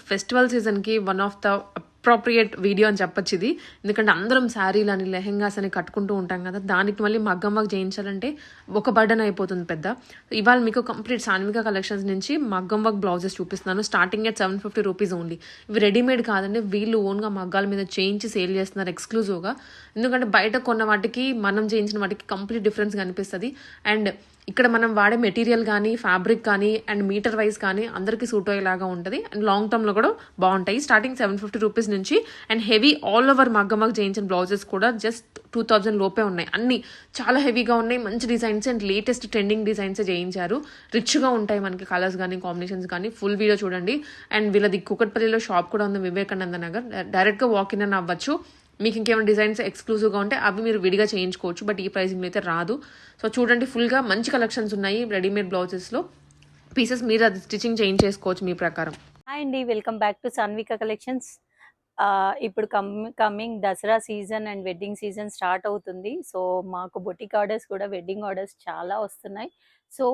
Festival సీజన్కి one of the appropriate video అని చెప్పొచ్చు ఇది. ఎందుకంటే అందరం శారీలు అని లెహెంగాస్ అని కట్టుకుంటూ ఉంటాం కదా, దానికి మళ్ళీ మగ్గం వర్క్ చేయించాలంటే ఒక బర్డన్ అయిపోతుంది పెద్ద. ఇవాళ మీకు కంప్లీట్ సాన్విక కలెక్షన్స్ నుంచి మగ్గం వర్క్ బ్లౌజెస్ చూపిస్తున్నాను. Starting at 750 rupees only. ఇవి రెడీమేడ్ కాదండి, వీళ్ళు ఓన్గా మగ్గాల మీద చేయించి సేల్ చేస్తున్నారు ఎక్స్క్లూజివ్గా. ఎందుకంటే బయట కొన్న వాటికి మనం చేయించిన వాటికి కంప్లీట్ డిఫరెన్స్ కనిపిస్తుంది. అండ్ ఇక్కడ మనం వాడే మెటీరియల్ కానీ ఫ్యాబ్రిక్ కానీ అండ్ మీటర్ వైజ్ కానీ అందరికీ సూట్ అయ్యేలాగా ఉంటుంది. అండ్ లాంగ్ టర్మ్లో కూడా బాగుంటాయి. స్టార్టింగ్ 750 రూపీస్ నుంచి. అండ్ హెవీ ఆల్ ఓవర్ మగ్గ చేయించిన బ్లౌజెస్ కూడా జస్ట్ 2000 లోపే ఉన్నాయి. అన్ని చాలా హెవీగా ఉన్నాయి, మంచి designs and latest trending designs చేయించారు. రిచ్గా ఉంటాయి మనకి కలర్స్ కానీ కాంబినేషన్స్ కానీ. ఫుల్ వీడియో చూడండి. అండ్ వీళ్ళది కుకట్పల్లిలో షాప్ కూడా ఉంది, వివేకానంద నగర్. డైరెక్ట్గా వాకిన్ అని అవ్వచ్చు. మీకు ఇంకేమైనా డిజైన్స్ ఎక్స్క్లూజివ్గా ఉంటే అవి మీరు విడిగా చేయించుకోవచ్చు, బట్ ఈ ప్రైసింగ్లో అయితే రాదు. సో చూడండి, ఫుల్గా మంచి కలెక్షన్స్ ఉన్నాయి రెడీమేడ్ బ్లౌజెస్లో. పీసెస్ మీరు అది స్టిచ్చింగ్ చేయించేసుకోవచ్చు మీ ప్రకారం. హాయ్ అండి, welcome back to Sanvika collections. ఇప్పుడు coming Dasara season and wedding season start అవుతుంది. సో మాకు బొటిక్ ఆర్డర్స్ కూడా వెడ్డింగ్ ఆర్డర్స్ చాలా వస్తున్నాయి. సో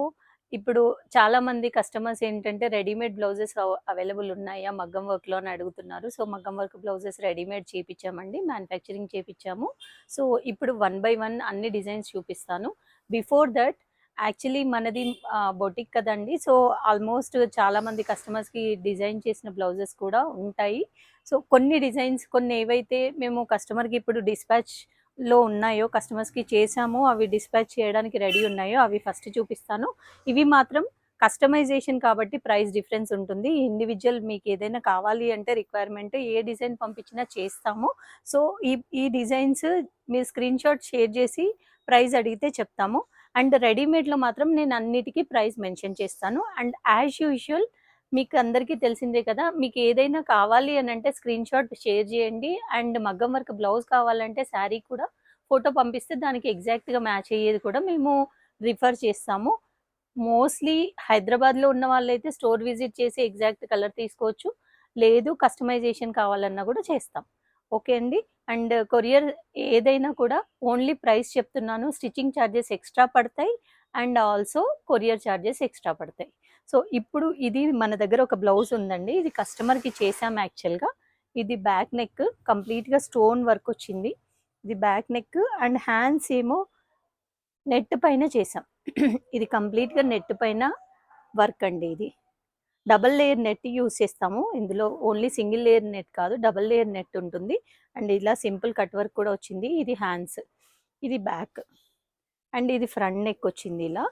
ఇప్పుడు చాలా మంది కస్టమర్స్ ఏంటంటే రెడీమేడ్ బ్లౌజెస్ అవైలబుల్ ఉన్నాయా మగ్గం వర్క్లో అని అడుగుతున్నారు. So maggam work blouses readymade చేయించామండి, మ్యానుఫ్యాక్చరింగ్ చేయించాము. సో ఇప్పుడు 1 by 1 అన్ని డిజైన్స్ చూపిస్తాను. బిఫోర్ దట్ యాక్చువల్లీ మనది బొటిక్ కదండి, సో ఆల్మోస్ట్ చాలా మంది కస్టమర్స్కి డిజైన్ చేసిన బ్లౌజెస్ కూడా ఉంటాయి. సో కొన్ని డిజైన్స్, కొన్ని ఏవైతే మేము కస్టమర్కి ఇప్పుడు డిస్పాచ్లో ఉన్నాయో, కస్టమర్స్కి చేసామో, అవి డిస్పాచ్ చేయడానికి రెడీ ఉన్నాయో అవి ఫస్ట్ చూపిస్తాను. ఇవి మాత్రం కస్టమైజేషన్ కాబట్టి ప్రైస్ డిఫరెన్స్ ఉంటుంది. ఇండివిజువల్ మీకు ఏదైనా కావాలి అంటే రిక్వైర్మెంట్ ఏ డిజైన్ పంపించినా చేస్తాము. సో ఈ డిజైన్స్ మీరు స్క్రీన్ షాట్ షేర్ చేసి ప్రైస్ అడిగితే చెప్తాము. అండ్ రెడీమేడ్లో మాత్రం నేను అన్నిటికీ ప్రైస్ మెన్షన్ చేస్తాను. అండ్ యాజ్ యూజువల్ మీకు అందరికీ తెలిసిందే కదా, మీకు ఏదైనా కావాలి అని అంటే స్క్రీన్ షాట్ షేర్ చేయండి. అండ్ మగ్గం వర్క్ బ్లౌజ్ కావాలంటే శారీ కూడా ఫోటో పంపిస్తే దానికి ఎగ్జాక్ట్గా మ్యాచ్ అయ్యేది కూడా మేము రిఫర్ చేస్తాము. మోస్ట్లీ హైదరాబాద్లో ఉన్న వాళ్ళైతే స్టోర్ విజిట్ చేసి ఎగ్జాక్ట్ కలర్ తీసుకోవచ్చు, లేదు కస్టమైజేషన్ కావాలన్నా కూడా చేస్తాం. ఓకే అండి. అండ్ కొరియర్ ఏదైనా కూడా ఓన్లీ ప్రైస్ చెప్తున్నాను, స్టిచ్చింగ్ ఛార్జెస్ ఎక్స్ట్రా పడతాయి and also courier charges extra పడతాయి. సో ఇప్పుడు ఇది మన దగ్గర ఒక బ్లౌజ్ ఉందండి, ఇది కస్టమర్కి చేసాం యాక్చువల్గా. ఇది బ్యాక్ నెక్ కంప్లీట్గా స్టోన్ వర్క్ వచ్చింది. ఇది బ్యాక్ నెక్ అండ్ హ్యాండ్స్ ఏమో నెట్ పైన చేసాం. ఇది కంప్లీట్గా నెట్ పైన వర్క్ అండి. ఇది డబల్ లేయర్ నెట్ యూస్ చేస్తాము ఇందులో, ఓన్లీ సింగిల్ లేయర్ నెట్ కాదు, డబల్ లేయర్ నెట్ ఉంటుంది. అండ్ ఇలా సింపుల్ కట్ వర్క్ కూడా వచ్చింది. ఇది హ్యాండ్స్, ఇది బ్యాక్ అండ్ ఇది ఫ్రంట్ నెక్ వచ్చింది. ఇలా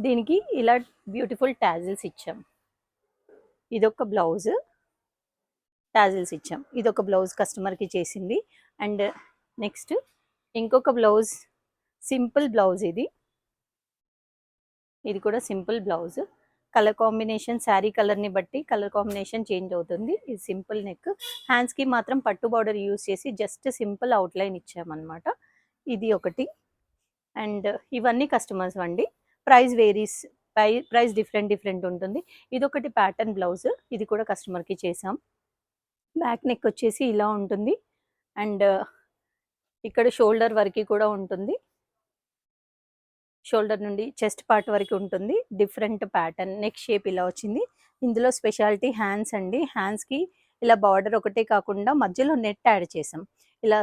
దీనికి ఇలా బ్యూటిఫుల్ టాజిల్స్ ఇచ్చాం. ఇదొక బ్లౌజ్, టాజిల్స్ ఇచ్చాం. ఇదొక బ్లౌజ్ కస్టమర్కి చేసింది. అండ్ నెక్స్ట్ ఇంకొక బ్లౌజ్, సింపుల్ బ్లౌజ్. ఇది కూడా simple blouse. Colour combination sari కలర్ని బట్టి కలర్ కాంబినేషన్ చేంజ్ అవుతుంది. ఇది సింపుల్ నెక్, హ్యాండ్స్కి మాత్రం పట్టు బార్డర్ యూస్ చేసి జస్ట్ సింపుల్ అవుట్లైన్ ఇచ్చామన్నమాట. ఇది ఒకటి. అండ్ ఇవన్నీ కస్టమర్స్ అండి, ప్రైస్ వేరీస్, ప్రైస్ డిఫరెంట్ ఉంటుంది. ఇదొకటి ప్యాటర్న్ బ్లౌజ్, ఇది కూడా కస్టమర్కి చేసాం. బ్యాక్ నెక్ వచ్చేసి ఇలా ఉంటుంది. అండ్ ఇక్కడ షోల్డర్ వరకు కూడా ఉంటుంది, షోల్డర్ నుండి చెస్ట్ పార్ట్ వరకు ఉంటుంది. డిఫరెంట్ ప్యాటర్న్, నెక్ షేప్ ఇలా వచ్చింది. ఇందులో స్పెషాలిటీ హ్యాండ్స్ అండి. హ్యాండ్స్కి ఇలా బార్డర్ ఒకటే కాకుండా మధ్యలో నెట్ యాడ్ చేసాం. ఇలా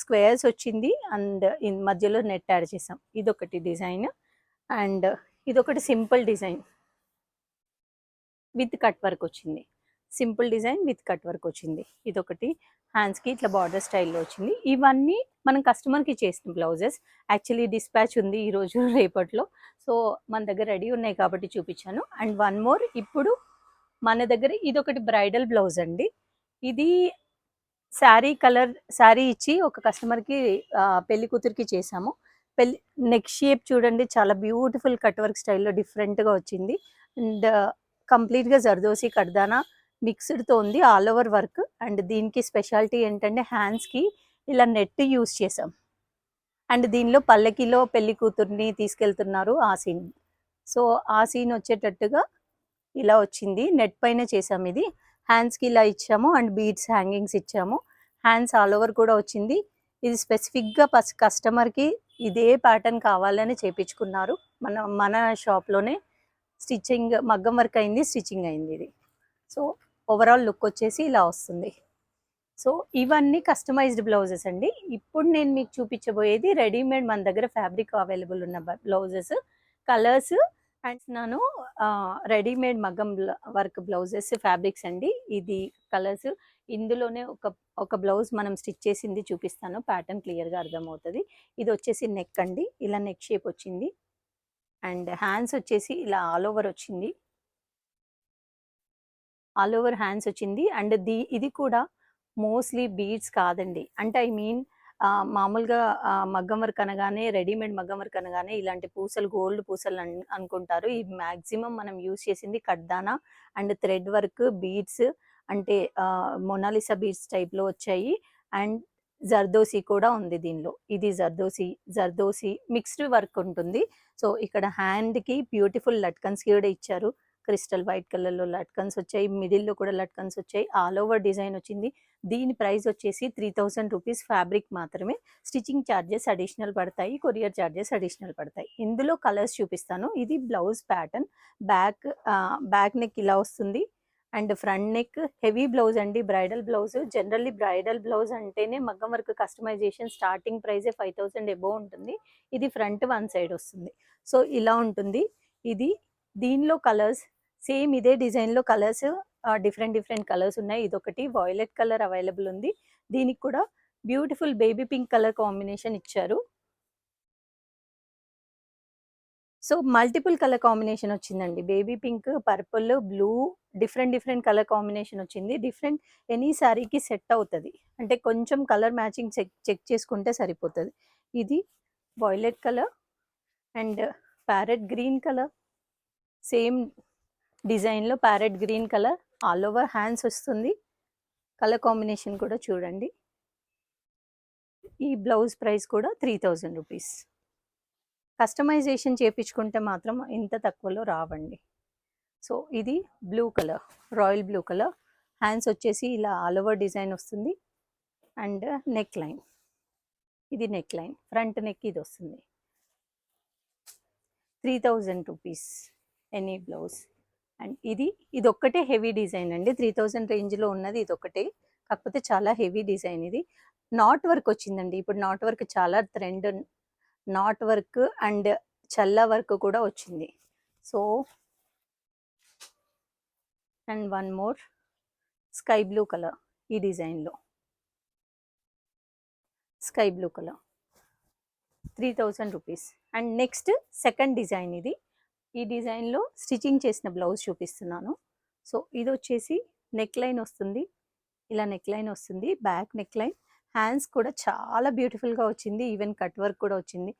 స్క్వేర్స్ వచ్చింది అండ్ మధ్యలో నెట్ యాడ్ చేసాం. ఇదొకటి డిజైన్. అండ్ ఇదొకటి simple design with cut work వచ్చింది. Simple design with cut work వచ్చింది. ఇదొకటి హ్యాండ్స్కి ఇట్లా బార్డర్ స్టైల్లో వచ్చింది. ఇవన్నీ మనం కస్టమర్కి చేసిన బ్లౌజెస్. యాక్చువల్లీ డిస్పాచ్ ఉంది ఈరోజు రేపట్లో, సో మన దగ్గర రెడీ ఉన్నాయి కాబట్టి చూపించాను. అండ్ వన్ మోర్, ఇప్పుడు మన దగ్గర ఇదొకటి బ్రైడల్ బ్లౌజ్ అండి. ఇది శారీ ఇచ్చి ఒక కస్టమర్కి పెళ్లి కూతురికి చేసాము. నెక్ షేప్ చూడండి, చాలా బ్యూటిఫుల్ కట్ వర్క్ స్టైల్లో డిఫరెంట్గా వచ్చింది. అండ్ కంప్లీట్గా జర్దోసి కడ్దానా మిక్స్డ్తో ఉంది, ఆల్ ఓవర్ వర్క్. అండ్ దీనికి స్పెషాలిటీ ఏంటంటే హ్యాండ్స్కి ఇలా నెట్ యూస్ చేసాం. అండ్ దీనిలో పల్లకిలో పెళ్లి కూతుర్ని తీసుకెళ్తున్నారు ఆ సీన్. సో ఆ సీన్ వచ్చేటట్టుగా ఇలా వచ్చింది, నెట్ పైన చేసాం. ఇది హ్యాండ్స్కి ఇలా ఇచ్చాము అండ్ బీడ్స్ హ్యాంగింగ్స్ ఇచ్చాము. హ్యాండ్స్ ఆల్ ఓవర్ కూడా వచ్చింది. ఇది స్పెసిఫిక్గా కస్టమర్కి ఇదే ప్యాటర్న్ కావాలని చేపించుకున్నారు. మన షాప్లోనే స్టిచ్చింగ్, మగ్గం వర్క్ అయింది, స్టిచ్చింగ్ అయింది ఇది. సో ఓవరాల్ లుక్ వచ్చేసి ఇలా వస్తుంది. సో ఇవన్నీ కస్టమైజ్డ్ బ్లౌజెస్ అండి. ఇప్పుడు నేను మీకు చూపించబోయేది రెడీమేడ్ మన దగ్గర ఫ్యాబ్రిక్ అవైలబుల్ ఉన్న బ్లౌజెస్, కలర్స్ అండ్ నాను రెడీమేడ్ మగ్గం వర్క్ బ్లౌజెస్ ఫ్యాబ్రిక్స్ అండి. ఇది కలర్స్. ఇందులోనే ఒక బ్లౌజ్ మనం స్టిచ్ చేసింది చూపిస్తాను, ప్యాటర్న్ క్లియర్గా అర్థమవుతుంది. ఇది వచ్చేసి నెక్ అండి, ఇలా నెక్ షేప్ వచ్చింది. అండ్ హ్యాండ్స్ వచ్చేసి ఇలా ఆల్ ఓవర్ వచ్చింది, ఆల్ ఓవర్ హ్యాండ్స్ వచ్చింది. అండ్ ఇది కూడా మోస్ట్లీ బీడ్స్ కాదండి, అంటే ఐ మీన్ మామూలుగా మగ్గం వర్క్ అనగానే, రెడీమేడ్ మగ్గం వర్క్ అనగానే ఇలాంటి పూసలు గోల్డ్ పూసలు అనుకుంటారు. ఈ మ్యాక్సిమం మనం యూస్ చేసింది కడ్దానా అండ్ థ్రెడ్ వర్క్ బీడ్స్, అంటే మొనాలిసా బీడ్స్ టైప్లో వచ్చాయి. అండ్ జర్దోసి కూడా ఉంది దీనిలో. ఇది జర్దోసి మిక్స్డ్ వర్క్ ఉంటుంది. సో ఇక్కడ హ్యాండ్కి బ్యూటిఫుల్ లట్కన్స్ కూడా ఇచ్చారు. క్రిస్టల్ వైట్ కలర్లో లట్కన్స్ వచ్చాయి, మిడిల్లో కూడా లట్కన్స్ వచ్చాయి, ఆల్ ఓవర్ డిజైన్ వచ్చింది. దీని ప్రైస్ వచ్చేసి 3000 రూపీస్ ఫ్యాబ్రిక్ మాత్రమే. స్టిచ్చింగ్ ఛార్జెస్ అడిషనల్ పడతాయి, కొరియర్ ఛార్జెస్ అడిషనల్ పడతాయి. ఇందులో కలర్స్ చూపిస్తాను. ఇది బ్లౌజ్ ప్యాటర్న్. బ్యాక్ నెక్ ఇలా వస్తుంది and front neck heavy blouse అండి, bridal blouse. Generally bridal blouse అంటేనే మగ్గం వర్క్ కస్టమైజేషన్ స్టార్టింగ్ ప్రైజే 5000 ఎబో ఉంటుంది. ఇది ఫ్రంట్ వన్ సైడ్ వస్తుంది. సో ఇలా ఉంటుంది. ఇది దీనిలో కలర్స్ సేమ్ ఇదే డిజైన్లో కలర్స్ డిఫరెంట్ కలర్స్ ఉన్నాయి. ఇదొకటి వాయిలెట్ కలర్ అవైలబుల్ ఉంది. దీనికి కూడా beautiful baby pink colour combination ఇచ్చారు. సో మల్టిపుల్ కలర్ కాంబినేషన్ వచ్చిందండి. Baby pink, purple, blue, different colour combination వచ్చింది. ఎనీ శారీకి సెట్ అవుతుంది, అంటే కొంచెం కలర్ మ్యాచింగ్ చెక్ చేసుకుంటే సరిపోతుంది. ఇది violet colour and parrot green colour, same డిజైన్లో parrot green colour, all over hands వస్తుంది. కలర్ కాంబినేషన్ కూడా చూడండి. ఈ బ్లౌజ్ ప్రైస్ కూడా 3000 రూపీస్. కస్టమైజేషన్ చేయించుకుంటే మాత్రం ఇంత తక్కువలో రావండి. సో ఇది blue colour, royal blue colour. Hands వచ్చేసి ఇలా ఆల్ ఓవర్ డిజైన్ వస్తుంది అండ్ నెక్ లైన్, ఇది నెక్ లైన్, ఫ్రంట్ నెక్ ఇది వస్తుంది. 3000 రూపీస్ ఎనీ బ్లౌజ్. అండ్ ఇది ఒక్కటే హెవీ డిజైన్ అండి. 3000 రేంజ్లో ఉన్నది ఇది ఒకటే, కాకపోతే చాలా హెవీ డిజైన్. ఇది నాట్ వర్క్ వచ్చిందండి. ఇప్పుడు నాట్ వర్క్ చాలా ట్రెండ్. నాట్ వర్క్ అండ్ చల్ల వర్క్ కూడా వచ్చింది. So and one more sky blue colour, ఈ డిజైన్లో sky blue colour, 3000 rupees. And next second design ఇది. ఈ డిజైన్లో స్టిచ్చింగ్ చేసిన బ్లౌజ్ చూపిస్తున్నాను. సో ఇది వచ్చేసి నెక్ లైన్ వస్తుంది, ఇలా నెక్ లైన్ వస్తుంది, బ్యాక్ నెక్ లైన్. హ్యాండ్స్ కూడా చాలా బ్యూటిఫుల్గా వచ్చింది, ఈవెన్ కట్ వర్క్ కూడా వచ్చింది.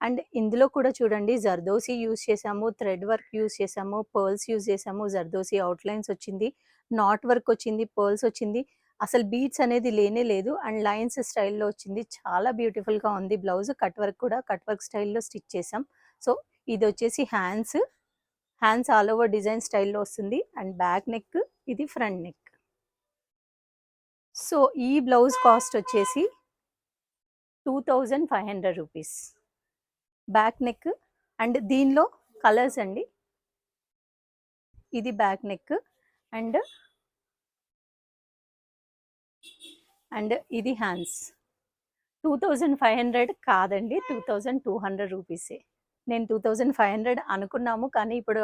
అండ్ ఇందులో కూడా చూడండి, జర్దోసి యూజ్ చేసాము, థ్రెడ్ వర్క్ యూజ్ చేసాము, పర్ల్స్ యూజ్ చేసాము. జర్దోసి అవుట్లైన్స్ వచ్చింది, నాట్ వర్క్ వచ్చింది, పర్ల్స్ వచ్చింది. అసలు బీట్స్ అనేది లేనే లేదు. అండ్ లైన్స్ స్టైల్లో వచ్చింది, చాలా బ్యూటిఫుల్గా ఉంది బ్లౌజ్. కట్ వర్క్ కూడా కట్ వర్క్ స్టైల్లో స్టిచ్ చేసాం. సో ఇది వచ్చేసి హ్యాండ్స్ ఆల్ ఓవర్ డిజైన్ స్టైల్లో వస్తుంది. అండ్ బ్యాక్ నెక్, ఇది ఫ్రంట్ నెక్. సో ఈ బ్లౌజ్ కాస్ట్ వచ్చేసి 2500 రూపీస్. బ్యాక్ నెక్ అండ్ దీనిలో కలర్స్ అండి. ఇది బ్యాక్ నెక్ అండ్ ఇది హ్యాండ్స్. 2500 కాదండి, 2200 రూపీసే. నేను 2500 అనుకున్నాము, కానీ ఇప్పుడు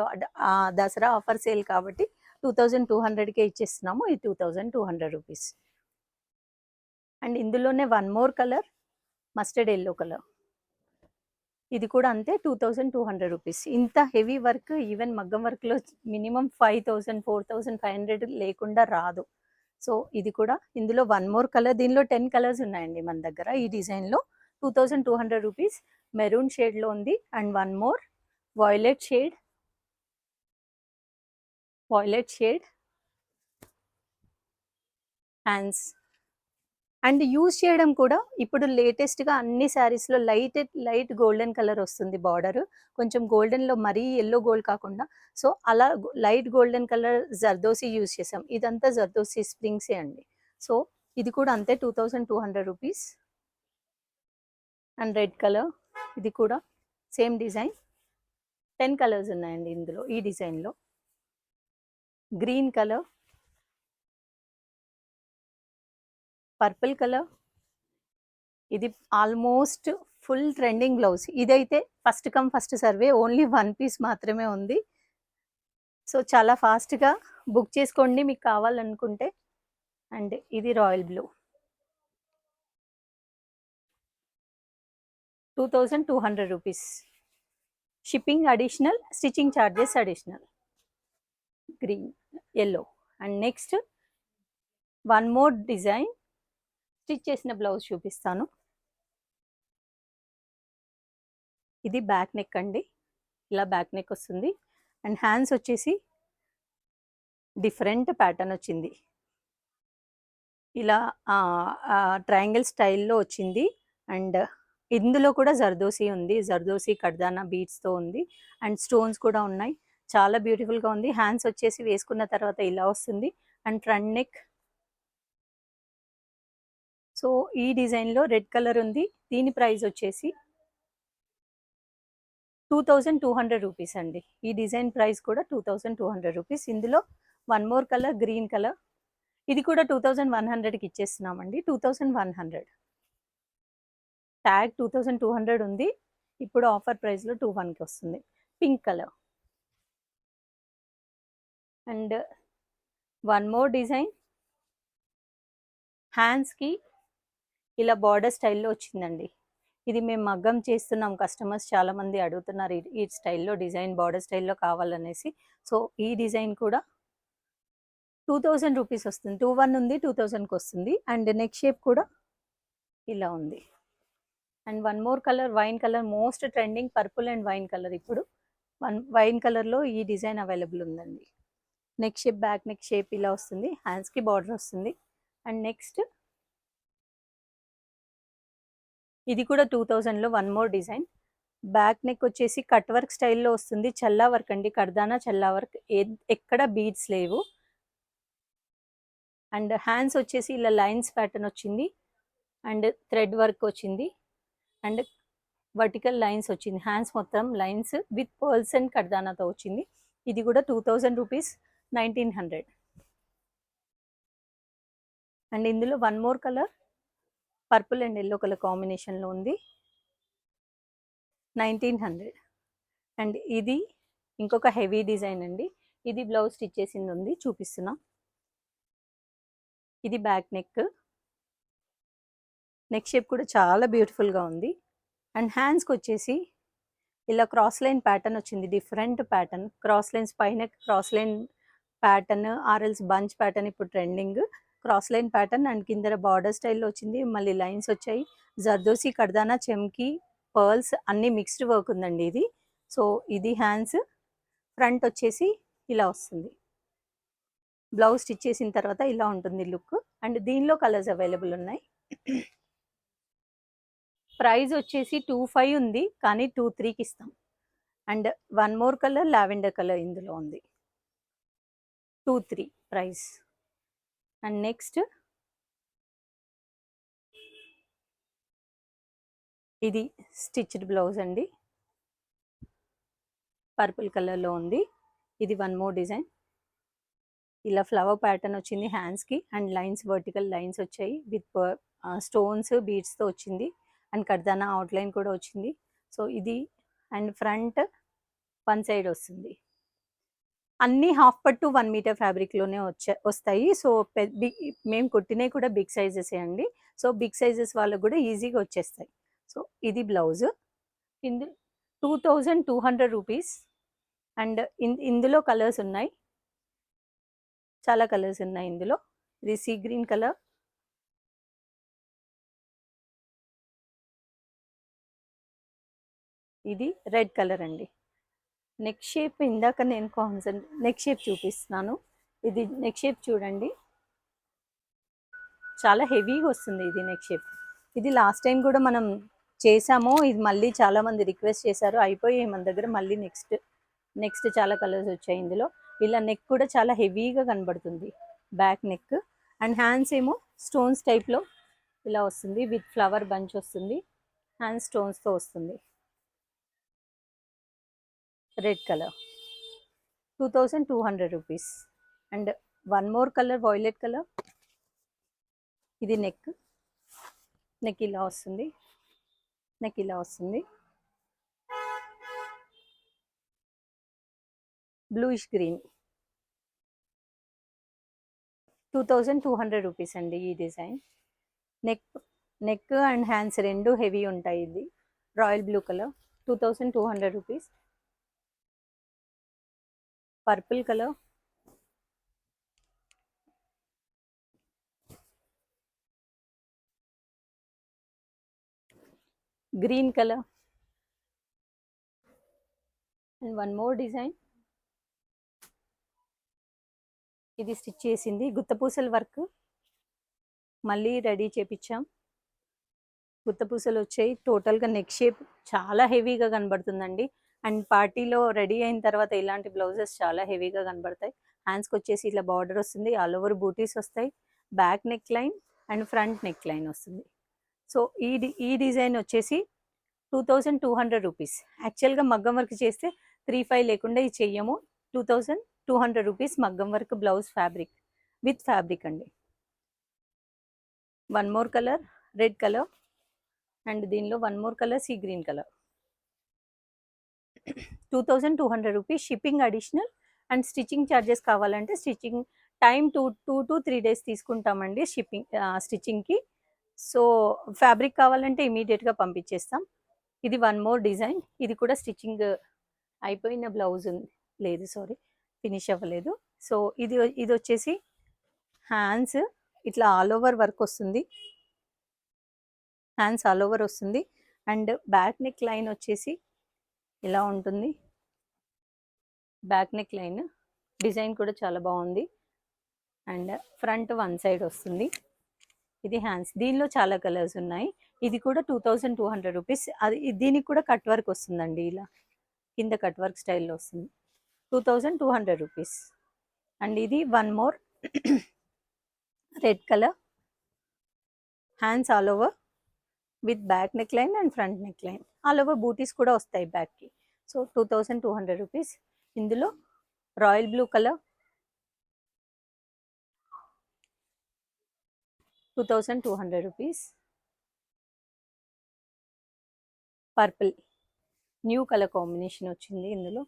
దసరా ఆఫర్ సేల్ కాబట్టి 2200కే ఇచ్చేస్తున్నాము. ఇది 2200 రూపీస్. అండ్ ఇందులోనే one more colour, mustard yellow colour. ఇది కూడా అంతే, 2200 రూపీస్. ఇంత హెవీ వర్క్ ఈవెన్ మగ్గం వర్క్లో మినిమం 5000 4500 లేకుండా రాదు. సో ఇది కూడా, ఇందులో వన్ మోర్ కలర్. దీనిలో 10 కలర్స్ ఉన్నాయండి మన దగ్గర. ఈ డిజైన్లో 2200 రూపీస్. మెరూన్ షేడ్లో ఉంది. And one more violet shade hands. And use చేయడం కూడా ఇప్పుడు లేటెస్ట్గా అన్ని శారీస్లో లైట్ గోల్డెన్ కలర్ వస్తుంది బార్డర్, కొంచెం గోల్డెన్లో మరీ ఎల్లో గోల్డ్ కాకుండా. సో అలా light golden colour zardozi use చేసాం. ఇదంతా జర్దోసి స్ప్రింగ్సే అండి. సో ఇది కూడా అంతే, 2200 రూపీస్. అండ్ రెడ్ కలర్, ఇది కూడా సేమ్ డిజైన్. 10 కలర్స్ ఉన్నాయండి ఇందులో, ఈ డిజైన్లో. Green colour, purple colour. ఇది ఆల్మోస్ట్ ఫుల్ ట్రెండింగ్ బ్లౌజ్. ఇదైతే first come first serve, only 1 piece మాత్రమే ఉంది. సో చాలా ఫాస్ట్‌గా బుక్ చేసుకోండి మీకు కావాలనుకుంటే. అండ్ ఇది royal blue 2200 rupees. Shipping additional, stitching charges additional. Green, yellow. And next one more design, stitch చేసిన బ్లౌజ్ చూపిస్తాను. ఇది బ్యాక్ నెక్ అండి, ఇలా బ్యాక్ నెక్ వస్తుంది. అండ్ హ్యాండ్స్ వచ్చేసి డిఫరెంట్ ప్యాటర్న్ వచ్చింది, ఇలా ట్రయాంగిల్ స్టైల్లో వచ్చింది. అండ్ ఇందులో కూడా జర్దోసి ఉంది, జర్దోసి కడ్దానా బీడ్స్తో ఉంది. అండ్ స్టోన్స్ కూడా ఉన్నాయి, చాలా బ్యూటిఫుల్గా ఉంది. హ్యాండ్స్ వచ్చేసి వేసుకున్న తర్వాత ఇలా వస్తుంది. And front neck. సో ఈ డిజైన్లో రెడ్ కలర్ ఉంది. దీని ప్రైస్ వచ్చేసి 2200 రూపీస్ అండి. ఈ డిజైన్ ప్రైస్ కూడా 2200 రూపీస్. ఇందులో one more colour, green colour. ఇది కూడా 2100కి ఇచ్చేస్తున్నామండి. 2100. ట్యాగ్ 2200 ఉంది, ఇప్పుడు ఆఫర్ ప్రైస్లో 21కి వస్తుంది. Pink colour. And one more design, హ్యాండ్స్కి ఇలా బార్డర్ స్టైల్లో వచ్చిందండి. ఇది మేము మగ్గం చేస్తున్నాం, కస్టమర్స్ చాలామంది అడుగుతున్నారు ఈ స్టైల్లో డిజైన్, బార్డర్ స్టైల్లో కావాలనేసి. సో ఈ డిజైన్ కూడా 2000 రూపీస్ వస్తుంది. 21 ఉంది, 2000కి వస్తుంది. అండ్ నెక్ షేప్ కూడా ఇలా ఉంది. And one more colour, wine colour, most trending purple and wine colour. ఇప్పుడు వైన్ కలర్లో ఈ డిజైన్ అవైలబుల్ ఉందండి. Neck shape, back neck shape ఇలా వస్తుంది, హ్యాండ్స్కి బార్డర్ వస్తుంది. అండ్ నెక్స్ట్ ఇది కూడా 2000లో one more design. Back neck వచ్చేసి కట్ వర్క్ స్టైల్లో వస్తుంది, చల్లా వర్క్ అండి, కర్దానా చల్లా వర్క్, ఎక్కడ బీడ్స్ లేవు. అండ్ హ్యాండ్స్ వచ్చేసి ఇలా లైన్స్ ప్యాటర్న్ వచ్చింది, అండ్ థ్రెడ్ వర్క్ వచ్చింది, అండ్ వర్టికల్ లైన్స్ వచ్చింది. హ్యాండ్స్ మొత్తం లైన్స్ విత్ పర్ల్స్ అండ్ కర్దానాతో వచ్చింది. ఇది కూడా 2000 రూపీస్, 1900. అండ్ ఇందులో one more colour, purple and yellow colour కాంబినేషన్లో ఉంది, 1900. అండ్ ఇది ఇంకొక హెవీ డిజైన్ అండి. ఇది బ్లౌజ్ స్టిచ్ చేసింది ఉంది, చూపిస్తున్నా. ఇది బ్యాక్ నెక్, నెక్ షేప్ కూడా చాలా బ్యూటిఫుల్గా ఉంది. అండ్ హ్యాండ్స్కి వచ్చేసి ఇలా క్రాస్ లైన్ ప్యాటర్న్ వచ్చింది, డిఫరెంట్ ప్యాటర్న్. క్రాస్ లైన్స్ పైన క్రాస్ లైన్ ప్యాటర్న్, ఆర్ఎల్స్ బంచ్ ప్యాటర్న్ ఇప్పుడు trending. Cross line pattern and కింద బార్డర్ స్టైల్లో వచ్చింది, మళ్ళీ లైన్స్ వచ్చాయి. జర్దోసి, కర్దానా, చెమ్కి, పర్ల్స్ అన్ని మిక్స్డ్ వర్క్ ఉందండి ఇది. సో ఇది హ్యాండ్స్. ఫ్రంట్ వచ్చేసి ఇలా వస్తుంది, బ్లౌజ్ స్టిచ్ చేసిన తర్వాత ఇలా ఉంటుంది లుక్. అండ్ దీనిలో కలర్స్ అవైలబుల్ ఉన్నాయి. ప్రైస్ వచ్చేసి 25 ఉంది, కానీ 23కి ఇస్తాం. And one more colour, lavender colour ఇందులో ఉంది, 23 ప్రైస్. అండ్ నెక్స్ట్ ఇది స్టిచ్డ్ బ్లౌజ్ అండి, పర్పుల్ కలర్లో ఉంది. ఇది వన్ మోర్ డిజైన్, ఇలా ఫ్లవర్ ప్యాటర్న్ వచ్చింది హ్యాండ్స్కి. అండ్ లైన్స్, వర్టికల్ లైన్స్ వచ్చాయి విత్ స్టోన్స్ బీడ్స్తో వచ్చింది. అండ్ కర్దానా అవుట్లైన్ కూడా వచ్చింది. సో ఇది. అండ్ ఫ్రంట్ వన్ సైడ్ వస్తుంది. అన్నీ హాఫ్ పట్టు 1 మీటర్ ఫ్యాబ్రిక్లోనే వస్తాయి. సో మేము కుట్టినవి కూడా బిగ్ సైజెసే అండి. సో బిగ్ సైజెస్ వాళ్ళకు కూడా ఈజీగా వచ్చేస్తాయి. సో ఇది బ్లౌజ్. 2200 రూపీస్. అండ్ ఇందులో కలర్స్ ఉన్నాయి, చాలా కలర్స్ ఉన్నాయి ఇందులో. ఇది సీ గ్రీన్ కలర్, ఇది రెడ్ కలర్ అండి. నెక్ షేప్ ఇందాక నేను నెక్ షేప్ చూపిస్తున్నాను. ఇది నెక్ షేప్ చూడండి, చాలా హెవీగా వస్తుంది ఇది నెక్ షేప్. ఇది లాస్ట్ టైం కూడా మనం చేసాము, ఇది మళ్ళీ చాలామంది రిక్వెస్ట్ చేశారు, అయిపోయాయి మన దగ్గర. మళ్ళీ నెక్స్ట్ చాలా కలర్స్ వచ్చాయి ఇందులో. ఇలా నెక్ కూడా చాలా హెవీగా కనబడుతుంది, బ్యాక్ నెక్. అండ్ హ్యాండ్స్ ఏమో స్టోన్స్ టైప్లో ఇలా వస్తుంది, విత్ ఫ్లవర్ బంచ్ వస్తుంది, హ్యాండ్ స్టోన్స్తో వస్తుంది. Red colour 2200 rupees. And one more colour, violet colour. ఇది నెక్ ఇలా వస్తుంది. నెక్ ఇలా వస్తుంది. బ్లూయిష్ గ్రీన్ 2200 రూపీస్ అండి ఈ డిజైన్. నెక్ అండ్ హ్యాండ్స్ రెండు హెవీ ఉంటాయి. ఇది royal blue colour 2200 rupees. Purple colour, green colour and one more design. ఇది స్టిచ్ చేసింది గుత్తపూసల వర్క్, మళ్ళీ రెడీ చేపించాం. గుత్తపూసలు వచ్చాయి. టోటల్గా నెక్ షేప్ చాలా హెవీగా కనబడుతుందండి. అండ్ పార్టీలో రెడీ అయిన తర్వాత ఇలాంటి బ్లౌజెస్ చాలా హెవీగా కనబడతాయి. హ్యాండ్స్కి వచ్చేసి ఇట్లా బార్డర్ వస్తుంది, ఆల్ ఓవర్ బూటీస్ వస్తాయి, back neck line and front neck line వస్తుంది. సో ఈ డిజైన్ వచ్చేసి 2200 రూపీస్. యాక్చువల్గా మగ్గం వర్క్ చేస్తే 3500 లేకుండా ఇది చెయ్యము. 2200 rupees maggam work blouse fabric with fabric అండి. One more colour red colour and దీనిలో one more colour sea green colour. 2200 rupees shipping additional. And stitching charges కావాలంటే స్టిచ్చింగ్ టైం 2 to 3 days తీసుకుంటామండి స్టిచ్చింగ్కి. సో ఫ్యాబ్రిక్ కావాలంటే ఇమీడియట్గా పంపించేస్తాం. ఇది వన్ మోర్ డిజైన్. ఇది కూడా stitching అయిపోయిన బ్లౌజ్ లేదు, సారీ ఫినిష్ అవ్వలేదు. సో ఇది వచ్చేసి హ్యాండ్స్ ఇట్లా ఆల్ ఓవర్ వర్క్ వస్తుంది. హ్యాండ్స్ ఆల్ ఓవర్ వస్తుంది అండ్ బ్యాక్ నెక్ లైన్ వచ్చేసి ఇలా ఉంటుంది. బ్యాక్ నెక్ లైన్ డిజైన్ కూడా చాలా బాగుంది అండ్ ఫ్రంట్ వన్ సైడ్ వస్తుంది. ఇది హ్యాండ్స్. దీనిలో చాలా కలర్స్ ఉన్నాయి. ఇది కూడా 2200 రూపీస్. అది దీనికి కూడా కట్ వర్క్ వస్తుందండి, ఇలా కింద కట్ వర్క్ స్టైల్లో వస్తుంది. 2200 రూపీస్. అండ్ ఇది one more red colour, hands all over with back neck line and front neck line, all over బూటీస్ కూడా వస్తాయి బ్యాక్కి. So 2200 rupees. ఇందులో royal blue colour 2200 rupees. Purple new colour combination వచ్చింది ఇందులో.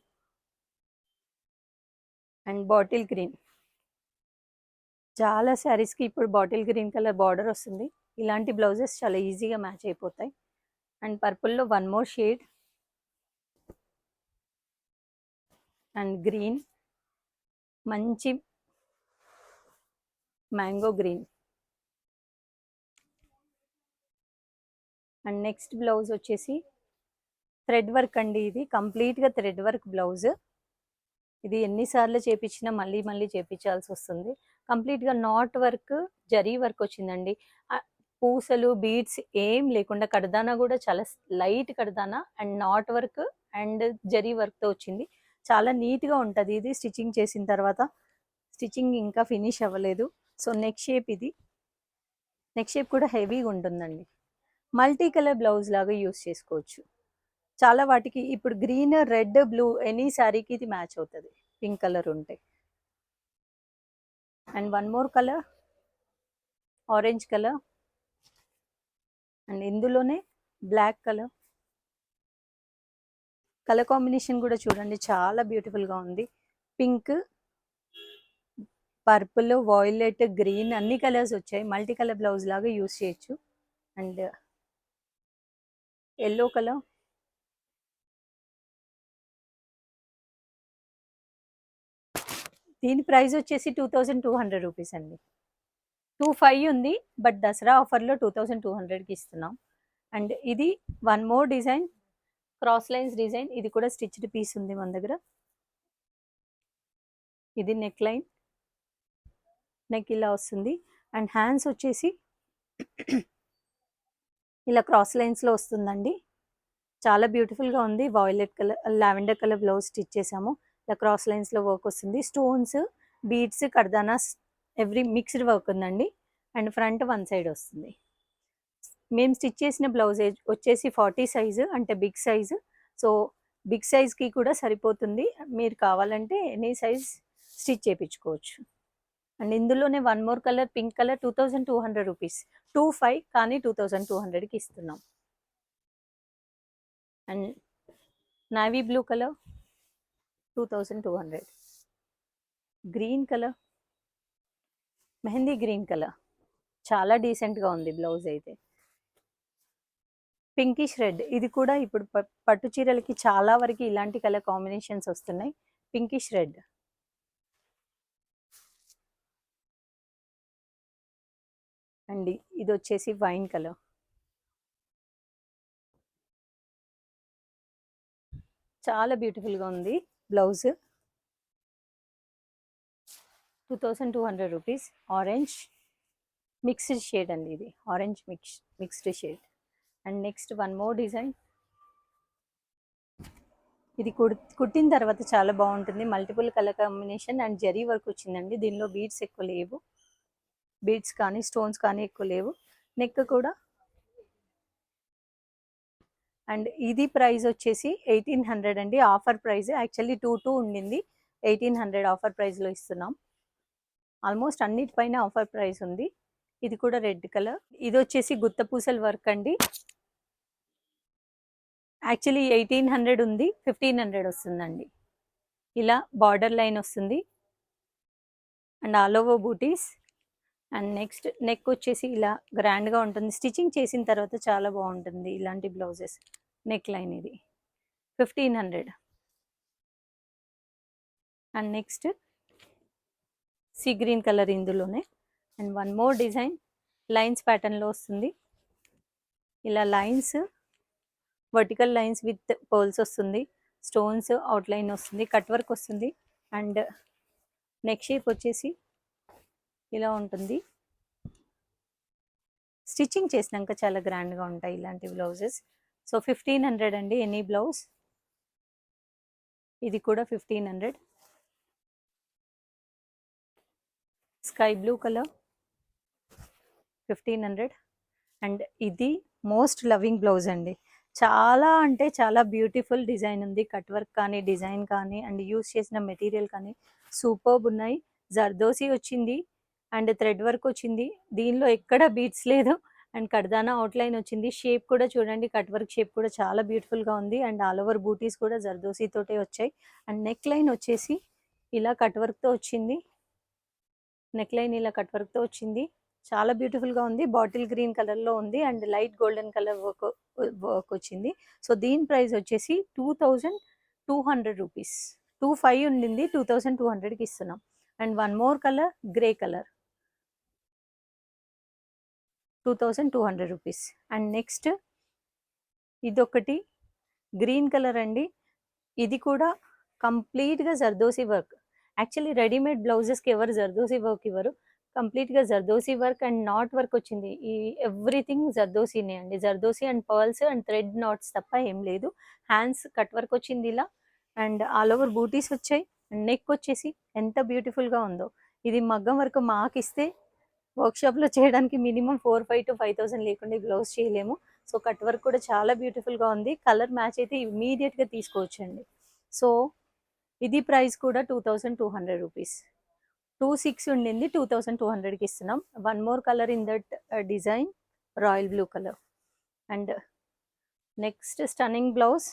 అండ్ బాటిల్ గ్రీన్, చాలా శారీస్కి ఇప్పుడు బాటిల్ గ్రీన్ కలర్ బార్డర్ వస్తుంది. ఇలాంటి బ్లౌజెస్ చాలా ఈజీగా మ్యాచ్ అయిపోతాయి. అండ్ పర్పుల్లో one more shade and green, మంచి mango green. And next blouse వచ్చేసి థ్రెడ్ వర్క్ అండి. ఇది కంప్లీట్గా థ్రెడ్ వర్క్ బ్లౌజ్. ఇది ఎన్నిసార్లు చేపించినా మళ్ళీ మళ్ళీ చేపించాల్సి వస్తుంది. కంప్లీట్గా నాట్ వర్క్, జరీ వర్క్ వచ్చిందండి. పూసలు బీడ్స్ ఏం లేకుండా, కడదానా కూడా చాలా లైట్ కడదానా and knot work and zari వర్క్తో వచ్చింది. చాలా నీట్గా ఉంటుంది ఇది స్టిచ్చింగ్ చేసిన తర్వాత. స్టిచ్చింగ్ ఇంకా ఫినిష్ అవ్వలేదు. సో నెక్ షేప్, ఇది నెక్ షేప్ కూడా హెవీగా ఉంటుందండి. మల్టీ కలర్ బ్లౌజ్ లాగా యూస్ చేసుకోవచ్చు. చాలా వాటికి ఇప్పుడు గ్రీన్, రెడ్, బ్లూ ఎనీ శారీకి ఇది మ్యాచ్ అవుతుంది, పింక్ కలర్ ఉంటే. And one more colour orange colour and ఇందులోనే బ్లాక్ కలర్. కలర్ కాంబినేషన్ కూడా చూడండి చాలా బ్యూటిఫుల్గా ఉంది. పింక్, పర్పుల్, వాయిలెట్, గ్రీన్ అన్ని కలర్స్ వచ్చాయి. మల్టీ కలర్ బ్లౌజ్ లాగా యూస్ చేయొచ్చు. అండ్ ఎల్లో కలర్, దీని ప్రైస్ వచ్చేసి 2200 రూపీస్ అండి. 2500 ఉంది, బట్ దసరా ఆఫర్లో 2200కి ఇస్తున్నాం. అండ్ ఇది one more design, cross lines design. ఇది కూడా స్టిచ్డ్ పీస్ ఉంది మన దగ్గర. ఇది నెక్ లైన్, నెక్ ఇలా వస్తుంది. అండ్ హ్యాండ్స్ వచ్చేసి ఇలా క్రాస్ లైన్స్లో వస్తుందండి. చాలా బ్యూటిఫుల్గా ఉంది. Violet colour, lavender colour blouse stitch చేసాము. ఇలా క్రాస్ లైన్స్లో వర్క్ వస్తుంది. స్టోన్స్, బీడ్స్, కర్దానాస్ ఎవ్రీ మిక్స్డ్ వర్క్ ఉందండి. అండ్ ఫ్రంట్ వన్ సైడ్ వస్తుంది. మేము స్టిచ్ చేసిన బ్లౌజ్ వచ్చేసి 40 సైజు, అంటే బిగ్ సైజు. సో బిగ్ సైజ్కి కూడా సరిపోతుంది. మీరు కావాలంటే ఎనీ సైజ్ స్టిచ్ చేయించుకోవచ్చు. అండ్ ఇందులోనే one more colour pink colour 2200 rupees. 25 కానీ 2200కి ఇస్తున్నాం. And navy blue colour 2200. Green colour, mehndi green colour చాలా డీసెంట్గా ఉంది బ్లౌజ్ అయితే. పింకిష్ రెడ్, ఇది కూడా ఇప్పుడు పట్టు చీరలకి చాలా వరకు ఇలాంటి కలర్ కాంబినేషన్స్ వస్తున్నాయి. పింకిష్ రెడ్ అండ్ ఇది వచ్చేసి వైన్ కలర్. చాలా బ్యూటిఫుల్గా ఉంది blouse. 2200 rupees. Orange mixed shade అండి, ఇది orange mixed shade. And next one more design. ఇది కుట్టిన తర్వాత చాలా బాగుంటుంది. Multiple colour combination and zari work వచ్చిందండి. దీనిలో బీడ్స్ ఎక్కువ లేవు, బీడ్స్ కానీ స్టోన్స్ కానీ ఎక్కువ లేవు. నెక్ కూడా. అండ్ ఇది ప్రైస్ వచ్చేసి 1800 అండి, ఆఫర్ ప్రైస్. యాక్చువల్లీ 22 ఉండింది, 1800 ఆఫర్ ప్రైస్లో ఇస్తున్నాం. ఆల్మోస్ట్ అన్నిటిపైన ఆఫర్ ప్రైస్ ఉంది. ఇది కూడా రెడ్ కలర్. ఇది వచ్చేసి గుత్తపూసల వర్క్ అండి. యాక్చువల్లీ 1800 ఉంది, 1500 వస్తుందండి. ఇలా బార్డర్ లైన్ వస్తుంది అండ్ ఆల్ ఓవర్ బూటీస్. అండ్ నెక్స్ట్ నెక్ వచ్చేసి ఇలా గ్రాండ్గా ఉంటుంది. స్టిచ్చింగ్ చేసిన తర్వాత చాలా బాగుంటుంది ఇలాంటి బ్లౌజెస్. నెక్ లైన్ ఇది 1500. And next sea green colour ఇందులోనే. And one more design lines ప్యాటర్న్లో వస్తుంది. ఇలా lines, vertical lines with pearls వస్తుంది, స్టోన్స్ అవుట్లైన్ వస్తుంది, కట్ వర్క్ వస్తుంది. అండ్ నెక్ షేప్ వచ్చేసి ఇలా ఉంటుంది. స్టిచ్చింగ్ చేసినాక చాలా గ్రాండ్గా ఉంటాయి ఇలాంటి బ్లౌజెస్. సో 1500 అండి ఎనీ బ్లౌజ్. ఇది కూడా 1500. Sky blue colour 1500. అండ్ ఇది మోస్ట్ లవింగ్ బ్లౌజ్ అండి. చాలా అంటే చాలా బ్యూటిఫుల్ డిజైన్ ఉంది. కట్ వర్క్ కానీ డిజైన్ కానీ అండ్ యూస్ చేసిన మెటీరియల్ కానీ సూపర్బ్ ఉన్నాయి. జర్దోసి వచ్చింది అండ్ థ్రెడ్ వర్క్ వచ్చింది. దీనిలో ఎక్కడ బీట్స్ లేదు అండ్ కడ్దానా అవుట్లైన్ వచ్చింది. షేప్ కూడా చూడండి, కట్ వర్క్ షేప్ కూడా చాలా బ్యూటిఫుల్గా ఉంది. అండ్ ఆల్ ఓవర్ బూటీస్ కూడా జర్దోసి తోటే వచ్చాయి. అండ్ నెక్ లైన్ వచ్చేసి ఇలా కట్ వర్క్తో వచ్చింది. నెక్ లైన్ ఇలా కట్ వర్క్తో వచ్చింది. చాలా బ్యూటిఫుల్గా ఉంది. బాటిల్ గ్రీన్ కలర్లో ఉంది and light golden colour work వచ్చింది. సో దీని ప్రైస్ వచ్చేసి 2200 రూపీస్. 25 ఉండింది, 2200కి ఇస్తున్నాం. And one more colour grey colour 2200 rupees. And next ఇదొకటి గ్రీన్ కలర్ అండి. ఇది కూడా కంప్లీట్గా జర్దోసి వర్క్. యాక్చువల్లీ రెడీమేడ్ బ్లౌజెస్కి ఎవరు జర్దోసి వర్క్ ఇవ్వరు. కంప్లీట్గా zardozi work and knot work వచ్చింది. ఈ ఎవ్రీథింగ్ జర్దోసీనే అండి. Zardozi and pearls and thread knots తప్ప ఏం లేదు. హ్యాండ్స్ కట్ వర్క్ వచ్చింది ఇలా అండ్ ఆల్ ఓవర్ బూటీస్ వచ్చాయి. అండ్ నెక్ వచ్చేసి ఎంత బ్యూటిఫుల్గా ఉందో. ఇది మగ్గం వర్క్ మాకు ఇస్తే వర్క్షాప్లో చేయడానికి మినిమం 4500 to 5000 లేకుండా బ్లౌజ్ చేయలేము. సో కట్ వర్క్ కూడా చాలా బ్యూటిఫుల్గా ఉంది. కలర్ మ్యాచ్ అయితే ఇమీడియట్గా తీసుకోవచ్చండి. సో ఇది ప్రైస్ కూడా 2200 రూపీస్. 26 ఉండింది, 2200కి ఇస్తున్నాం. One more colour in that design royal blue colour. And next stunning blouse.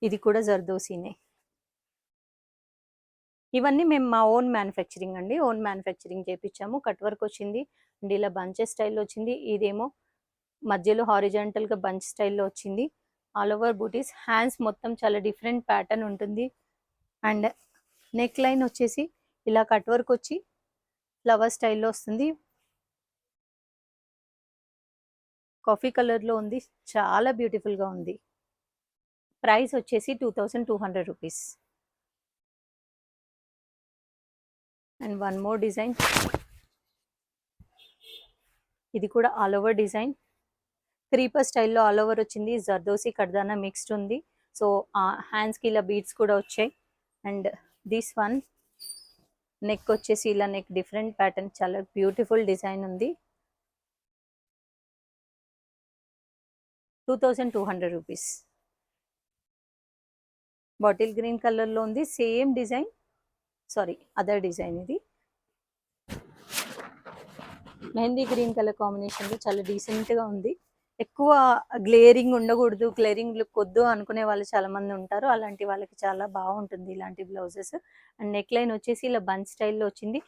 ఇది కూడా జర్దోసీనే. ఇవన్నీ మేము మా ఓన్ మ్యానుఫ్యాక్చరింగ్ అండి. ఓన్ మ్యానుఫ్యాక్చరింగ్ చేయించాము. కట్ వర్క్ వచ్చింది అండ్ ఇలా బంచెస్ స్టైల్లో వచ్చింది. ఇదేమో మధ్యలో హారిజాంటల్గా బంచ్ స్టైల్లో వచ్చింది. ఆల్ ఓవర్ బూటీస్. హ్యాండ్స్ మొత్తం చాలా డిఫరెంట్ ప్యాటర్న్ ఉంటుంది. అండ్ నెక్ లైన్ వచ్చేసి ఇలా కట్ వర్క్ వచ్చి ఫ్లవర్ స్టైల్లో వస్తుంది. కాఫీ కలర్లో ఉంది. చాలా బ్యూటిఫుల్గా ఉంది. ప్రైస్ వచ్చేసి 2200 rupees. And one more design. ఇది కూడా ఆల్ ఓవర్ డిజైన్. క్రీపర్ స్టైల్లో ఆల్ ఓవర్ వచ్చింది. జర్దోసి కడ్దానా మిక్స్డ్ ఉంది. సో హ్యాండ్స్కి ఇలా బీడ్స్ కూడా వచ్చాయి. అండ్ దిస్ వన్ నెక్ వచ్చేసి ఇలా నెక్ డిఫరెంట్ ప్యాటర్న్ చాలా బ్యూటిఫుల్ డిజైన్ ఉంది. 2200 రూపీస్. బాటిల్ గ్రీన్ కలర్లో ఉంది, same design, sorry other design. ఇది మెహందీ గ్రీన్ కలర్ కాంబినేషన్లో చాలా డీసెంట్గా ఉంది. ఎక్కువ గ్లేరింగ్ ఉండకూడదు, గ్లేరింగ్ లుక్ వద్దు అనుకునే వాళ్ళు చాలా మంది ఉంటారు. అలాంటి వాళ్ళకి చాలా బాగుంటుంది ఇలాంటి బ్లౌజెస్. అండ్ నెక్ లైన్ వచ్చేసి ఇలా బంచ్ స్టైల్లో వచ్చింది.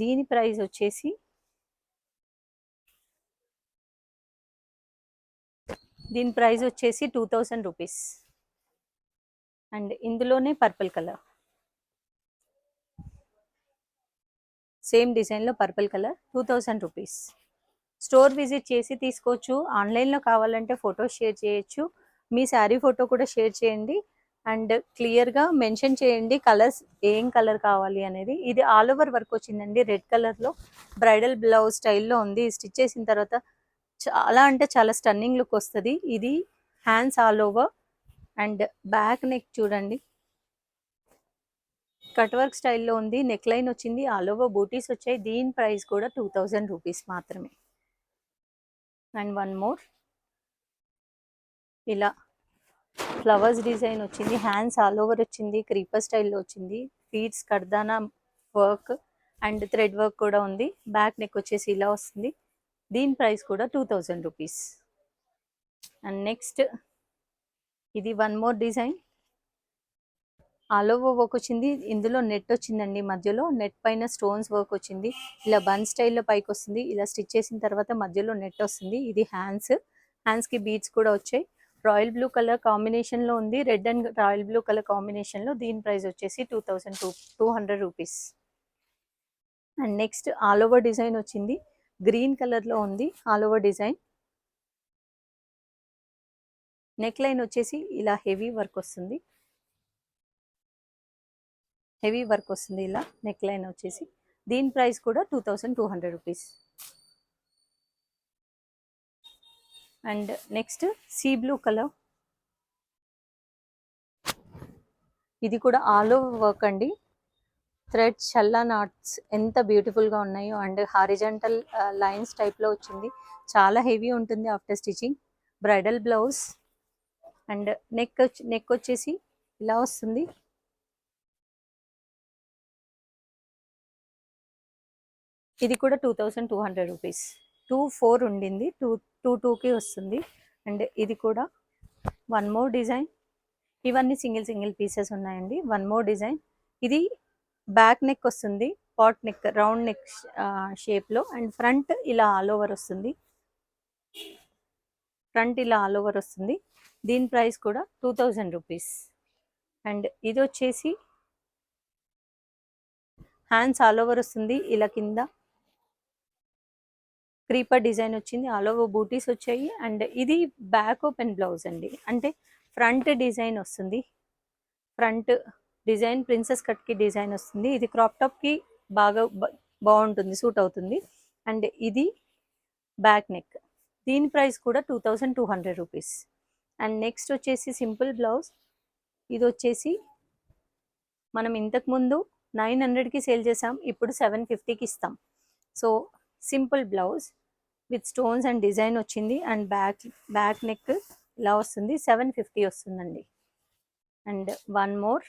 దీని ప్రైస్ వచ్చేసి దీని ప్రైస్ వచ్చేసి 2000 రూపీస్. అండ్ ఇందులోనే పర్పుల్ కలర్, సేమ్ డిజైన్లో purple colour, 2000 rupees. Store visit చేసి తీసుకోవచ్చు. ఆన్లైన్లో కావాలంటే ఫోటో షేర్ చేయొచ్చు. మీ శారీ ఫోటో కూడా షేర్ చేయండి అండ్ క్లియర్గా మెన్షన్ చేయండి కలర్స్, ఏం కలర్ కావాలి అనేది. ఇది ఆల్ ఓవర్ వర్క్ వచ్చిందండి, రెడ్ కలర్లో బ్రైడల్ బ్లౌజ్ స్టైల్లో ఉంది. స్టిచ్ చేసిన తర్వాత చాలా అంటే చాలా స్టన్నింగ్ లుక్ వస్తుంది. ఇది hands all over and back neck చూడండి, కట్ వర్క్ స్టైల్లో ఉంది. నెక్ లైన్ వచ్చింది, ఆల్ ఓవర్ బూటీస్ వచ్చాయి. దీని ప్రైస్ కూడా 2000 రూపీస్ మాత్రమే. అండ్ వన్ మోర్, ఇలా ఫ్లవర్స్ డిజైన్ వచ్చింది, హ్యాండ్స్ ఆల్ ఓవర్ వచ్చింది, క్రీపర్ స్టైల్లో వచ్చింది, ఫీట్స్ కర్దానా వర్క్ అండ్ థ్రెడ్ వర్క్ కూడా ఉంది. బ్యాక్ నెక్ వచ్చేసి ఇలా వస్తుంది. దీని ప్రైస్ కూడా 2000 రూపీస్. అండ్ నెక్స్ట్ ఇది one more design, all over work వచ్చింది. ఇందులో నెట్ వచ్చిందండి, మధ్యలో నెట్ పైన స్టోన్స్ వర్క్ వచ్చింది. ఇలా బన్ స్టైల్లో పైకి వస్తుంది. ఇలా స్టిచ్ చేసిన తర్వాత మధ్యలో నెట్ వస్తుంది. ఇది హ్యాండ్స్కి బీడ్స్ కూడా వచ్చాయి. రాయల్ బ్లూ కలర్ కాంబినేషన్లో ఉంది, red and royal blue colour కాంబినేషన్లో. దీని ప్రైస్ వచ్చేసి 2200 rupees. And next all over design వచ్చింది, గ్రీన్ కలర్లో ఉంది all over design. Neck line వచ్చేసి ఇలా హెవీ వర్క్ వస్తుంది, హెవీ వర్క్ వస్తుంది ఇలా నెక్ లైన్ వచ్చేసి. దీని ప్రైస్ కూడా 2200 rupees. And next sea blue colour, ఇది కూడా ఆల్ ఓవర్ వర్క్ అండి. థ్రెడ్ చల్లా నాట్స్ ఎంత బ్యూటిఫుల్గా ఉన్నాయో అండ్ హారిజంటల్ లైన్స్ టైప్లో వచ్చింది. చాలా హెవీ ఉంటుంది after stitching. Bridal blouse and neck వచ్చేసి ఇలా వస్తుంది. ఇది కూడా 2200 రూపీస్. 24 ఉండింది, 22కి వస్తుంది. అండ్ ఇది కూడా వన్ మోర్ డిజైన్. ఇవన్నీ సింగిల్ పీసెస్ ఉన్నాయండి. వన్ మోర్ డిజైన్, ఇది బ్యాక్ నెక్ వస్తుంది, పాట్ నెక్, రౌండ్ నెక్ షేప్లో. అండ్ ఫ్రంట్ ఇలా ఆల్ ఓవర్ వస్తుంది, ఫ్రంట్ ఇలా ఆల్ ఓవర్ వస్తుంది. దీని ప్రైస్ కూడా 2000 రూపీస్. అండ్ ఇది వచ్చేసి హ్యాండ్స్ ఆల్ ఓవర్ వస్తుంది, ఇలా కింద క్రీపర్ డిజైన్ వచ్చింది, ఆల్ ఓవర్ బూటీస్ వచ్చాయి. అండ్ ఇది బ్యాక్ ఓపెన్ బ్లౌజ్ అండి, అంటే ఫ్రంట్ డిజైన్ వస్తుంది. ఫ్రంట్ డిజైన్ ప్రిన్సెస్ కట్కి డిజైన్ వస్తుంది. ఇది క్రాప్ టాప్కి బాగా బాగుంటుంది, సూట్ అవుతుంది. అండ్ ఇది బ్యాక్ నెక్. దీని ప్రైస్ కూడా 2200 రూపీస్. అండ్ నెక్స్ట్ వచ్చేసి సింపుల్ బ్లౌజ్. ఇది వచ్చేసి మనం ఇంతకుముందు 900కి సేల్ చేసాం, ఇప్పుడు 750కి ఇస్తాం. So simple blouse with stones and design వచ్చింది. అండ్ బ్యాక్ నెక్ ఇలా వస్తుంది, 750 వస్తుందండి. అండ్ వన్ మోర్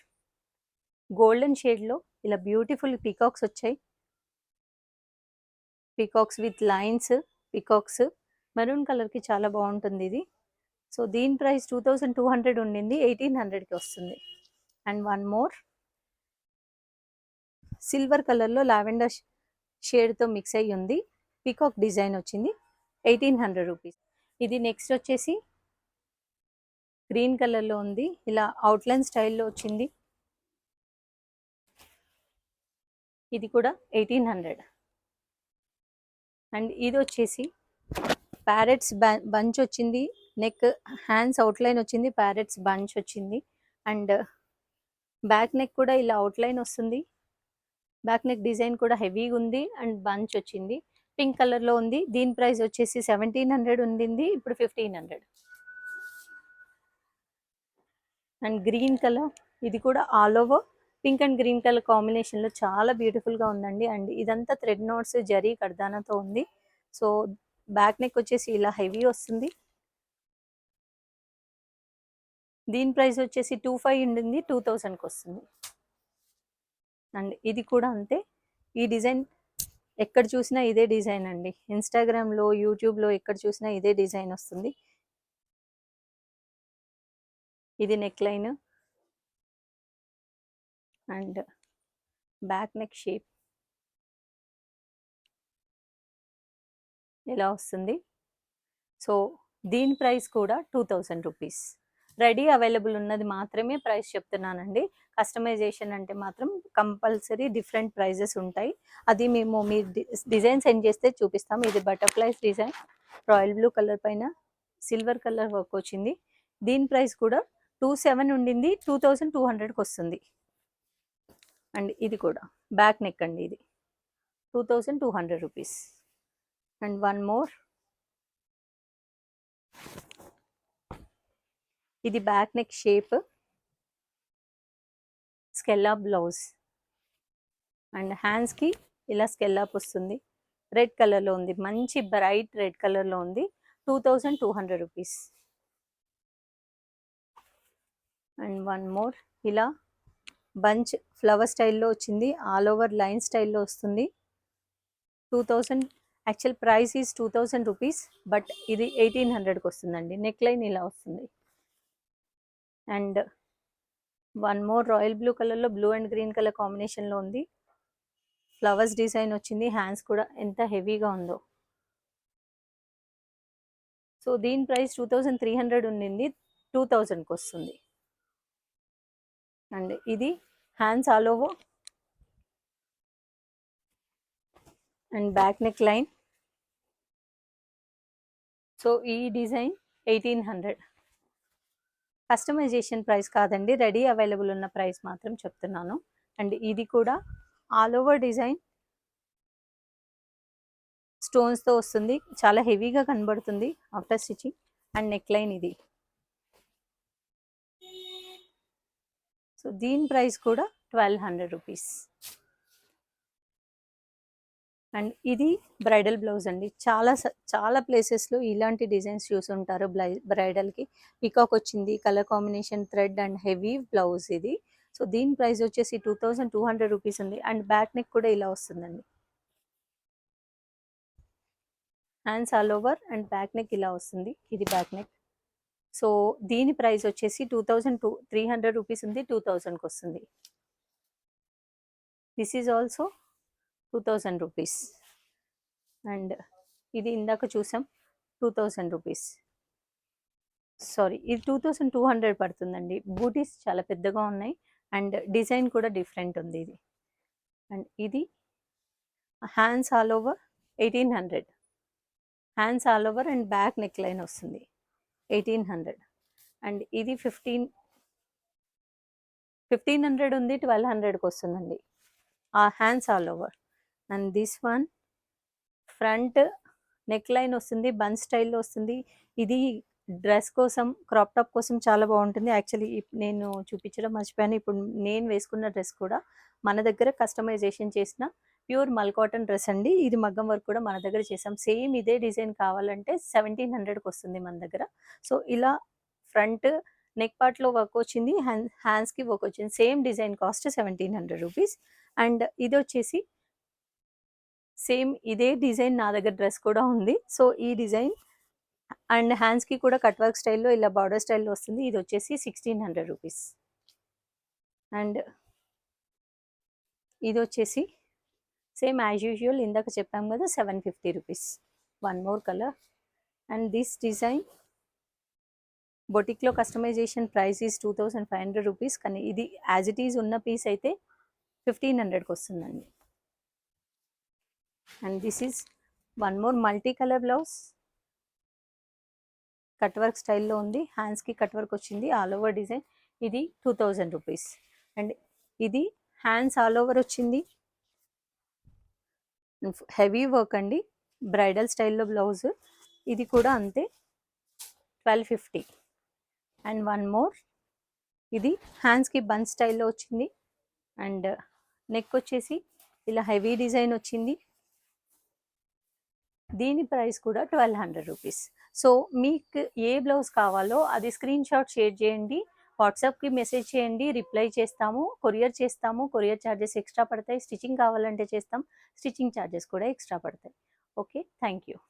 గోల్డెన్ షేడ్లో ఇలా బ్యూటిఫుల్ పీకాక్స్ వచ్చాయి, peacocks with lines, peacocks maroon కలర్కి చాలా బాగుంటుంది ఇది. సో దీని ప్రైస్ 2200 ఉండింది, 1800కి వస్తుంది. అండ్ వన్ మోర్ సిల్వర్ కలర్లో లావెండర్ షేడ్తో మిక్స్ అయ్యి ఉంది, పీకాక్ డిజైన్ వచ్చింది, 1800 రూపీస్. ఇది నెక్స్ట్ వచ్చేసి గ్రీన్ కలర్లో ఉంది, ఇలా అవుట్లైన్ స్టైల్లో వచ్చింది. ఇది కూడా 1800. అండ్ ఇది వచ్చేసి ప్యారెట్స్ బంచ్ వచ్చింది, నెక్ హ్యాండ్స్ అవుట్లైన్ వచ్చింది, ప్యారెట్స్ బంచ్ వచ్చింది. అండ్ బ్యాక్ నెక్ కూడా ఇలా అవుట్లైన్ వస్తుంది, బ్యాక్ నెక్ డిజైన్ కూడా హెవీగా ఉంది అండ్ బంచ్ వచ్చింది, పింక్ కలర్లో ఉంది. దీని ప్రైస్ వచ్చేసి 1700 ఉండింది, ఇప్పుడు 1500. అండ్ గ్రీన్ కలర్, ఇది కూడా all over pink and green colour కాంబినేషన్లో చాలా బ్యూటిఫుల్గా ఉందండి. అండ్ ఇదంతా థ్రెడ్ నోట్స్ జరీ కర్దానాతో ఉంది. సో బ్యాక్ నెక్ వచ్చేసి ఇలా హెవీ వస్తుంది, దీని ప్రైస్ వచ్చేసి 25 ఉండింది 2000కి వస్తుంది. అండ్ ఇది కూడా అంతే. ఈ డిజైన్ ఎక్కడ చూసినా ఇదే డిజైన్ అండి. ఇన్స్టాగ్రామ్లో, యూట్యూబ్లో ఎక్కడ చూసినా ఇదే డిజైన్ వస్తుంది. ఇది neck line and back neck shape ఇలా వస్తుంది. సో దీని ప్రైస్ కూడా 2000 రూపీస్. రెడీ అవైలబుల్ ఉన్నది మాత్రమే ప్రైస్ చెప్తున్నానండి. కస్టమైజేషన్ అంటే మాత్రం కంపల్సరీ డిఫరెంట్ ప్రైజెస్ ఉంటాయి. అది మేము మీ డిజైన్ సెండ్ చేస్తే చూపిస్తాం. ఇది butterflies design royal blue colour పైన సిల్వర్ కలర్ వర్క్ వచ్చింది. దీని ప్రైస్ కూడా 27 ఉండింది 2200కి వస్తుంది. అండ్ ఇది కూడా బ్యాక్ నెక్ అండి. ఇది 2200 రూపీస్. అండ్ వన్ మోర్, ఇది back neck shape scallop blouse and హ్యాండ్స్కి ఇలా స్కెల్లాప్ వస్తుంది. రెడ్ కలర్లో ఉంది, మంచి బ్రైట్ రెడ్ కలర్లో ఉంది. 2200 రూపీస్. అండ్ వన్ మోర్, ఇలా బంచ్ ఫ్లవర్ స్టైల్లో వచ్చింది, ఆల్ ఓవర్ లైన్ స్టైల్లో వస్తుంది. 2000 actual price is 2000 rupees, but ఇది 1800కి వస్తుందండి. నెక్ లైన్ ఇలా వస్తుంది. And one more royal blue కలర్లో బ్లూ అండ్ గ్రీన్ కలర్ కాంబినేషన్లో ఉంది. ఫ్లవర్స్ డిజైన్ వచ్చింది. హ్యాండ్స్ కూడా ఎంత హెవీగా ఉందో. సో దీని ప్రైస్ 2300 ఉండింది 2000కి వస్తుంది. అండ్ ఇది hands all over and back neck line. So ఈ డిజైన్ 1800. కస్టమైజేషన్ ప్రైస్ కాదండి, రెడీ అవైలబుల్ ఉన్న ప్రైస్ మాత్రం చెప్తున్నాను. అండ్ ఇది కూడా ఆల్ ఓవర్ డిజైన్ స్టోన్స్తో వస్తుంది. చాలా హెవీగా కనబడుతుంది after stitching. And neck line ఇది. సో దీని ప్రైస్ కూడా 1200 రూపీస్. అండ్ ఇది బ్రైడల్ బ్లౌజ్ అండి. చాలా ప్లేసెస్లో ఇలాంటి డిజైన్స్ చూసుంటారు. బ్రైడల్కి పీకాక్ వచ్చింది, colour combination thread and heavy blouse ఇది. సో దీని ప్రైస్ వచ్చేసి 2200 రూపీస్ ఉంది. అండ్ బ్యాక్ నెక్ కూడా ఇలా వస్తుందండి. Hands all over and back neck ఇలా వస్తుంది. ఇది బ్యాక్ నెక్. సో దీని ప్రైస్ వచ్చేసి 2300 రూపీస్ ఉంది, 2000కి వస్తుంది. This is also 2000 rupees. And ఇది ఇందాక చూసాం 2000 రూపీస్. సారీ, ఇది 2200 పడుతుందండి. బూటీస్ చాలా పెద్దగా ఉన్నాయి అండ్ డిజైన్ కూడా డిఫరెంట్ ఉంది ఇది. అండ్ ఇది hands all over 1800. Hands all over and back neck line వస్తుంది 1800. అండ్ ఇది 1500 ఉంది, 1200కి వస్తుందండి. ఆ hands all over. And this one front neck line వస్తుంది, బన్ స్టైల్లో వస్తుంది. ఇది డ్రెస్ కోసం, క్రాప్ టాప్ కోసం చాలా బాగుంటుంది. యాక్చువల్లీ నేను చూపించడం మర్చిపోయాను. ఇప్పుడు నేను వేసుకున్న డ్రెస్ కూడా మన దగ్గర కస్టమైజేషన్ చేసిన ప్యూర్ మల్ కాటన్ డ్రెస్ అండి. ఇది మగ్గం వర్క్ కూడా మన దగ్గర చేసాం. సేమ్ ఇదే డిజైన్ కావాలంటే 1700కి వస్తుంది మన దగ్గర. సో ఇలా ఫ్రంట్ నెక్ పార్ట్లో వర్క్ వచ్చింది, హ్యాండ్స్కి వర్క్ వచ్చింది. Same design cost 1700 rupees. And ఇది వచ్చేసి సేమ్ ఇదే డిజైన్ నా దగ్గర డ్రెస్ కూడా ఉంది. సో ఈ డిజైన్ అండ్ హ్యాండ్స్కి కూడా కట్ వర్క్ స్టైల్లో ఇలా బార్డర్ స్టైల్లో వస్తుంది. ఇది వచ్చేసి 1600 రూపీస్. అండ్ ఇది వచ్చేసి సేమ్ యాజ్ యూజువల్ ఇందాక చెప్పాం కదా 750 rupees. One more colour. And this design బొటిక్లో కస్టమైజేషన్ ప్రైస్ ఈజ్ 2500 రూపీస్. కానీ ఇది యాజ్ ఇట్ ఈజ్ ఉన్న పీస్ అయితే 1500కి వస్తుందండి. And this is one more multi colour blouse. Cut work స్టైల్లో ఉంది, హ్యాండ్స్కి కట్ వర్క్ వచ్చింది, ఆల్ ఓవర్ డిజైన్. ఇది 2000 రూపీస్. అండ్ ఇది హ్యాండ్స్ ఆల్ ఓవర్ వచ్చింది, హెవీ వర్క్ అండి, బ్రైడల్ స్టైల్లో బ్లౌజ్. ఇది కూడా అంతే 1250. అండ్ వన్ మోర్, ఇది హ్యాండ్స్కి బన్ స్టైల్లో వచ్చింది అండ్ నెక్ వచ్చేసి ఇలా హెవీ డిజైన్ వచ్చింది. దీని ప్రైస్ కూడా 1200 రూపీస్. సో మీకు ఏ బ్లౌజ్ కావాలో అది స్క్రీన్ షాట్ షేర్ చేయండి. వాట్సాప్కి మెసేజ్ చేయండి, రిప్లై చేస్తాము, కొరియర్ చేస్తాము. కొరియర్ ఛార్జెస్ ఎక్స్ట్రా పడతాయి. స్టిచ్చింగ్ కావాలంటే చేస్తాం, స్టిచ్చింగ్ ఛార్జెస్ కూడా ఎక్స్ట్రా పడతాయి. Okay, thank you.